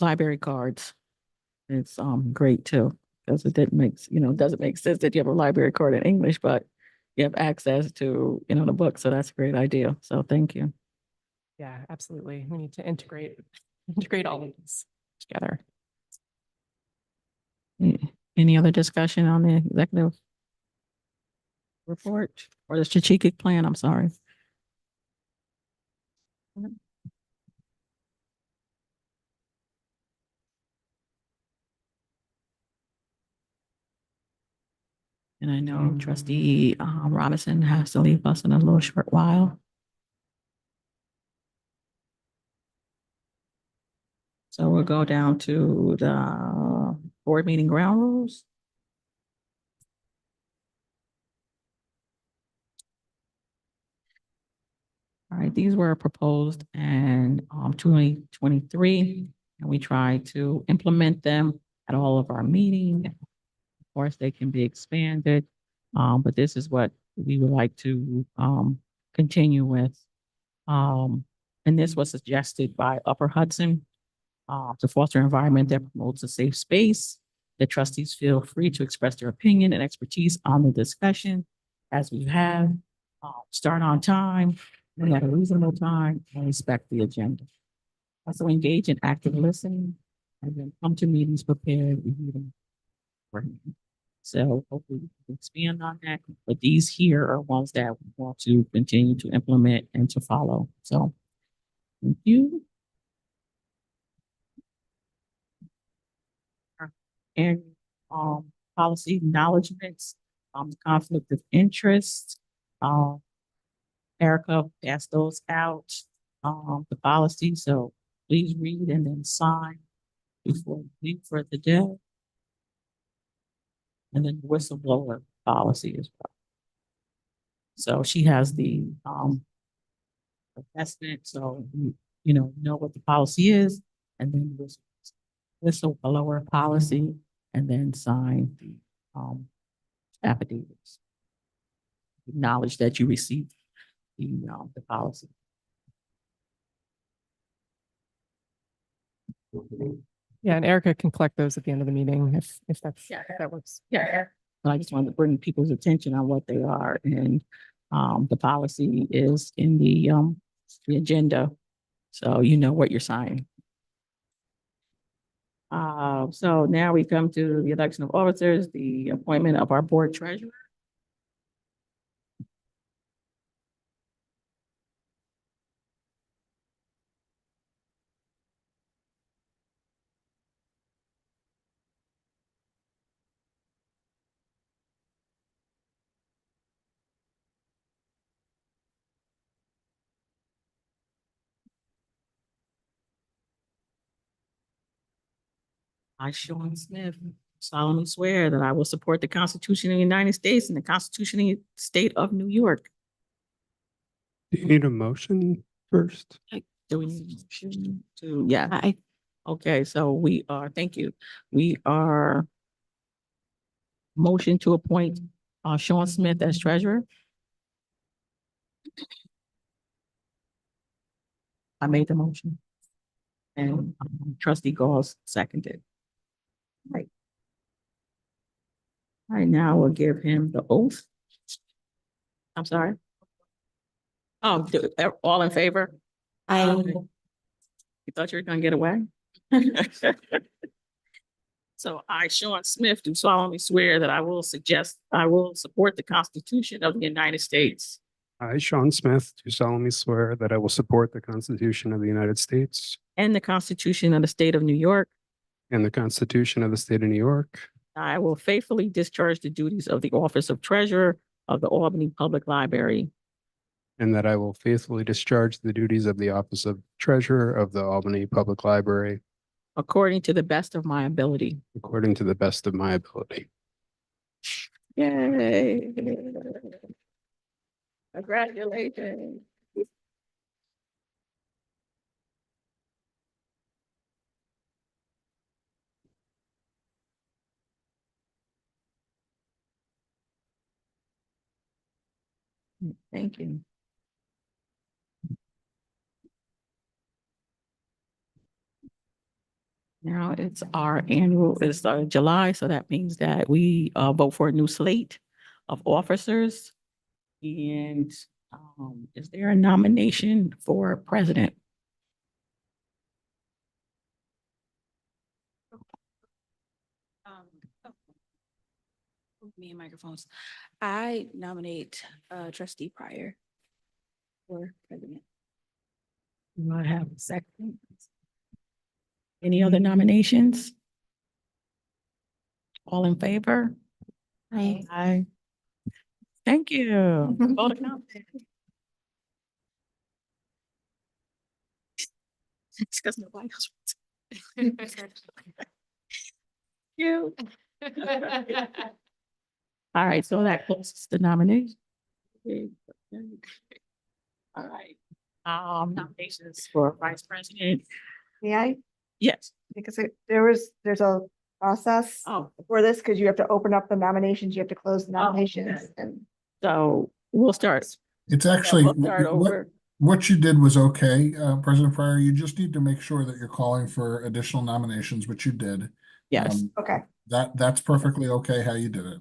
library cards. It's great too, because it doesn't make sense that you have a library card in English, but you have access to, the book. So that's a great idea. So thank you. Yeah, absolutely. We need to integrate all of this together. Any other discussion on the executive report or the strategic plan? I'm sorry. And I know trustee Robinson has to leave us in a little short while. So we'll go down to the board meeting ground rules. All right, these were proposed in 2023, and we try to implement them at all of our meetings. Of course, they can be expanded, but this is what we would like to continue with. And this was suggested by Upper Hudson to foster an environment that promotes a safe space. The trustees feel free to express their opinion and expertise on the discussion as we have. Start on time, we at a reasonable time, and respect the agenda. Also engage in active listening, and then come to meetings prepared, review them. So hopefully we can expand on that, but these here are ones that we want to continue to implement and to follow. So thank you. And policy acknowledgements, conflict of interest. Erica passed those out, the policy. So please read and then sign before we leave for the day. And then whistleblower policy as well. So she has the assessment, so you know what the policy is, and then whistleblower policy, and then sign the affidavits. Acknowledge that you received the policy. Yeah, and Erica can collect those at the end of the meeting if that works. Yeah. So I just wanted to bring people's attention on what they are, and the policy is in the agenda, so you know what you're signing. So now we come to the election of officers, the appointment of our board treasurer. I, Sean Smith, solemnly swear that I will support the Constitution of the United States and the Constitution of the State of New York. Do you need a motion first? Do we need a motion to, yeah, I, okay, so we are, thank you. We are motion to appoint Sean Smith as treasurer. I made the motion. And trustee Gauls seconded. Right. All right, now we'll give him the oath. I'm sorry. Oh, all in favor? You thought you were gonna get away? So I, Sean Smith, do solemnly swear that I will support the Constitution of the United States I, Sean Smith, do solemnly swear that I will support the Constitution of the United States and the Constitution of the State of New York. and the Constitution of the State of New York, I will faithfully discharge the duties of the office of treasurer of the Albany Public Library and that I will faithfully discharge the duties of the office of Treasurer of the Albany Public Library according to the best of my ability. according to the best of my ability. Yay. Congratulations. Thank you. Now it's our annual, it's July, so that means that we vote for a new slate of officers. And is there a nomination for president? me and microphones. I nominate trustee Pryor for president. Do I have a second? Any other nominations? All in favor? Aye. Thank you. Vote of confidence. It's because nobody else wants it. You. All right, so that closes the nomination. All right, nominations for vice president. May I? Yes. Because there's a process Oh, for this, because you have to open up the nominations, you have to close the Oh, nominations okay. and. so we'll start. It's actually, We'll start over. what you did was okay, President Pryor. You just need to make sure that you're calling for additional nominations, which you did. Yes. Okay, That's perfectly okay how you did it.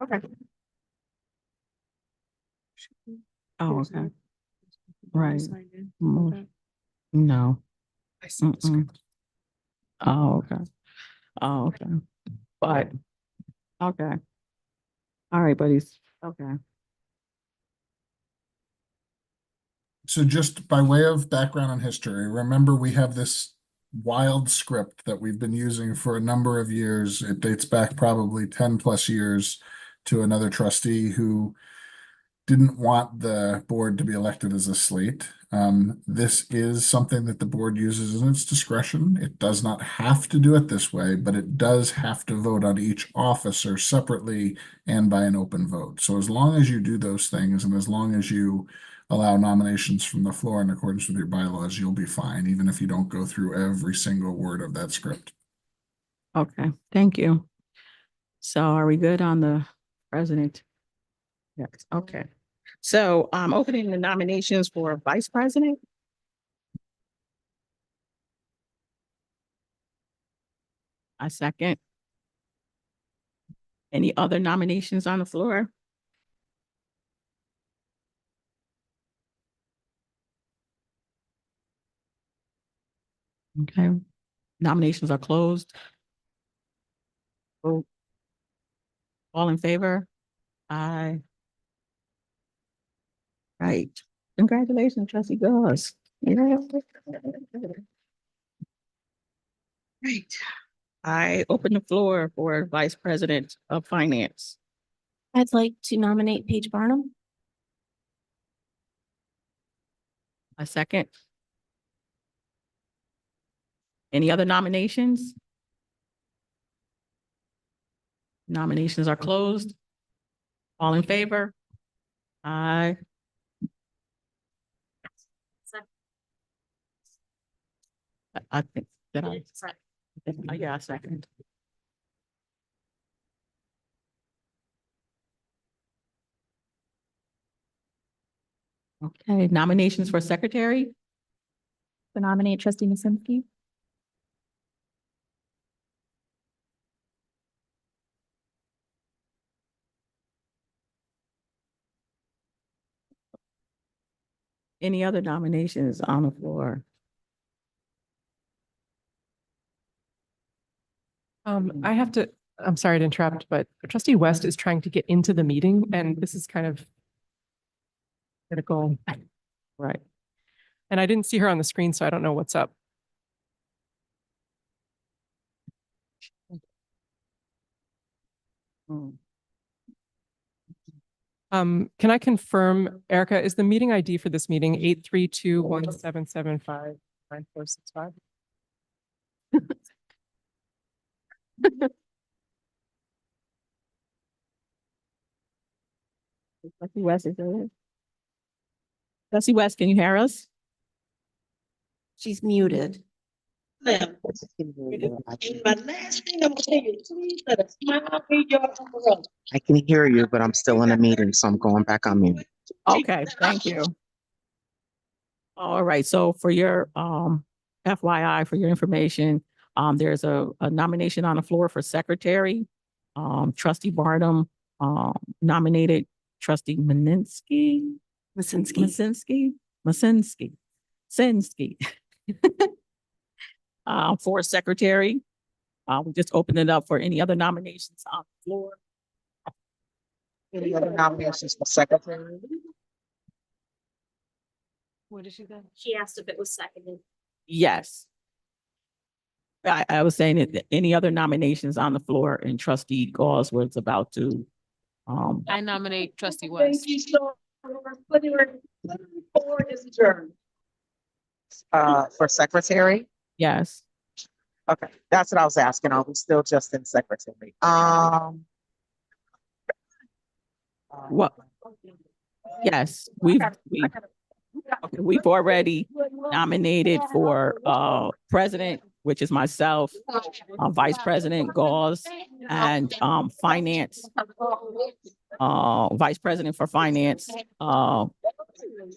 okay. Oh, okay. Right. Mm, no. Mm-mm. Oh, okay. Oh, okay. But, okay. All right, buddies. Okay. So just by way of background and history, remember we have this wild script that we've been using for a number of years. It dates back probably 10 plus years to another trustee who didn't want the board to be elected as a slate. This is something that the board uses in its discretion. It does not have to do it this way, but it does have to vote on each officer separately and by an open vote. So as long as you do those things and as long as you allow nominations from the floor in accordance with your bylaws, you'll be fine, even if you don't go through every single word of that script. Okay, thank you. So are we good on the president? Yes, okay. So I'm opening the nominations for vice president. A second. Any other nominations on the floor? Okay, nominations are closed. Vote. All in favor? Aye. Right. Congratulations, trustee Goss. Yeah. Right. I open the floor for vice president of finance. I'd like to nominate Paige Barnum. A second. Any other nominations? Nominations are closed. All in favor? Aye. I think that yeah, second. Okay, nominations for secretary? To nominate trustee Masinski. Any other nominations on the floor? I'm sorry to interrupt, but trustee West is trying to get into the meeting and this is kind of critical. Right. And I didn't see her on the screen, so I don't know what's up. Hmm. Can I confirm, Erica, is the meeting ID for this meeting 832-1775-9465? Trustee West, is there? Trustee West, can you hear us? She's muted. And my last thing I'm gonna tell you, please let a smile be your umbrella. I can hear you, but I'm still in a meeting, so I'm going back on mute. Okay, thank you. All right, so for your FYI, for your information, there's a nomination on the floor for secretary. Trustee Barnum nominated trustee Malinsky. Masinski. For secretary. We just opened it up for any other nominations on the floor. Any other nominations for secretary? What did she say? She asked if it was seconded. Yes. I was saying that any other nominations on the floor, and trustee Gauze was about to, I nominate trustee Thank West. you so much. Putting forward is adjourned. For secretary? yes. Okay, that's what I was asking. Are we still just in secretary? What? Yes, we've already nominated for president, which is myself, vice president Gauze, and finance, vice president for finance,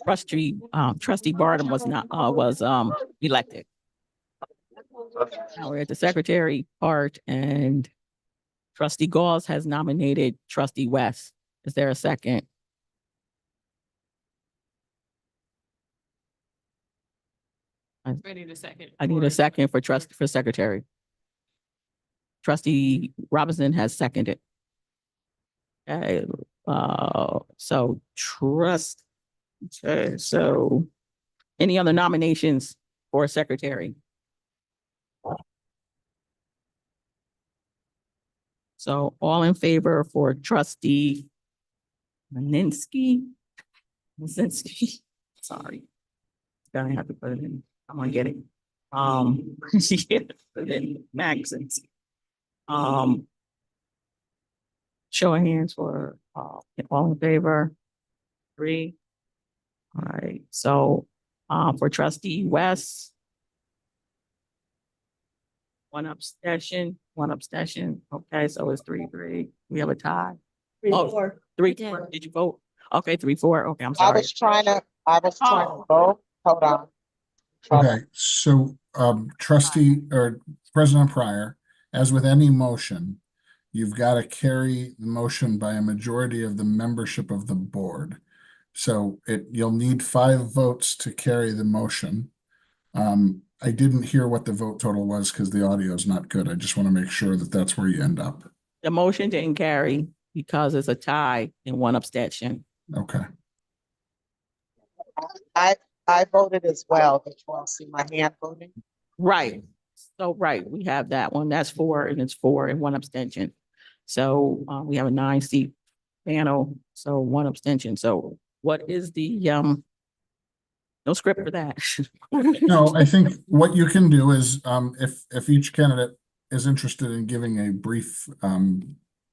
trustee Barnum was elected. Now we're at the secretary part, and trustee Gauze has nominated trustee West. Is there a second? I need a second. I need a second for secretary. Trustee Robinson has seconded. Okay, so okay, so any other nominations for secretary? So all in favor for trustee Masinski, sorry. Gonna have to put it in. I'm gonna get it. Yeah, put it in Maxons. Show of hands for all in favor. 3. All right, so for trustee West. One abstention. Okay, so it's 3-3. We have a tie. 3-4. 3-4. Did you vote? Okay, 3-4. Okay, I'm I sorry. was trying to vote. Hold on. Okay, so trustee or President Pryor, as with any motion, you've got to carry the motion by a majority of the membership of the board. So you'll need 5 votes to carry the motion. I didn't hear what the vote total was because the audio is not good. I just want to make sure that that's where you end up. The motion didn't carry because it's a tie and 1 abstention. Okay. I voted as well. Did you all see my hand voting? Right. So, right, we have that one. That's 4 and it's 4 and 1 abstention. So we have a 9-seat panel, so 1 abstention. So what is the, no script for that. No, I think what you can do is if each candidate is interested in giving a brief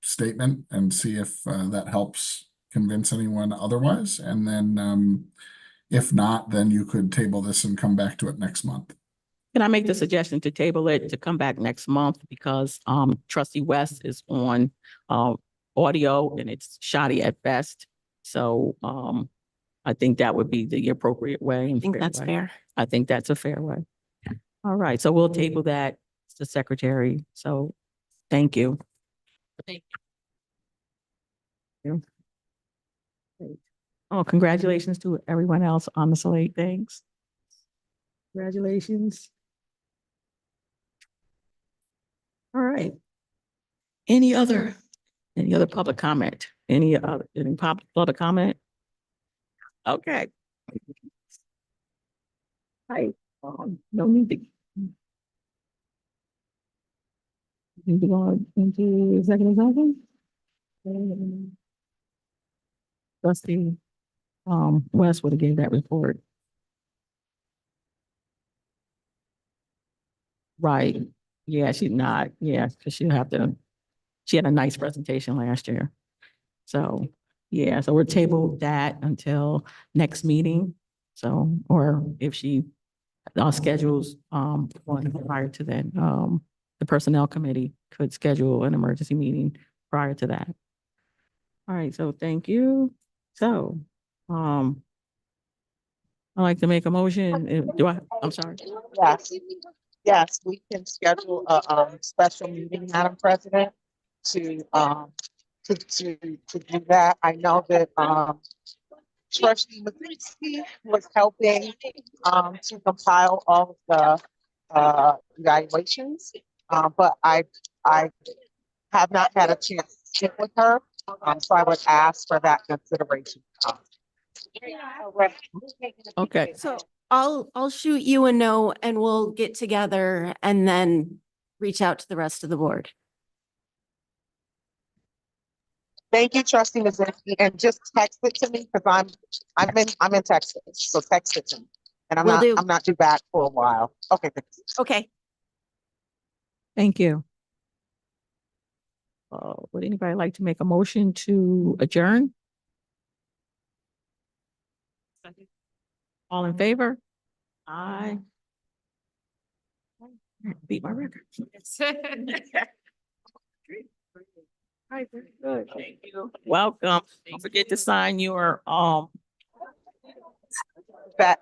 statement and see if that helps convince anyone otherwise. And then if not, then you could table this and come back to it next month. Can I make the suggestion to table it to come back next month because trustee West is on audio and it's shoddy at best. So I think that would be the appropriate way. I think that's fair. I think that's a fair way. All right, so we'll table that to secretary. So thank you. Thank you. Great. Oh, congratulations to everyone else on the slate. Thanks. Congratulations. All right. Any other public comment? Any public comment? Okay. Hi, no need to. Need to go into executive session? Trustee, West would have gave that report. Right. Yeah, she's not, yeah, because she had a nice presentation last year. So, yeah, so we're tabled that until next meeting. So, or if she schedules, one prior to that, the personnel committee could schedule an emergency meeting prior to that. All right, so thank you. So, I'd like to make a motion. I'm sorry. Yes, yes, we can schedule a special meeting, Madam President, to do that. I know that Trustee Mathewski was helping to compile all of the evaluations, but I have not had a chance to sit with her, so I would ask for that consideration. Okay. So I'll shoot you a note and we'll get together and then reach out to the rest of the board. Thank you, Trustee Mazinski, and just text it to me because I'm in Texas, so text it to me. And Will do. I'm not due back for a while. Okay, thanks. Okay. Thank you. Would anybody like to make a motion to adjourn? All in favor? Aye. Beat my record. All right, very good. Thank you. Welcome. Don't forget to sign your That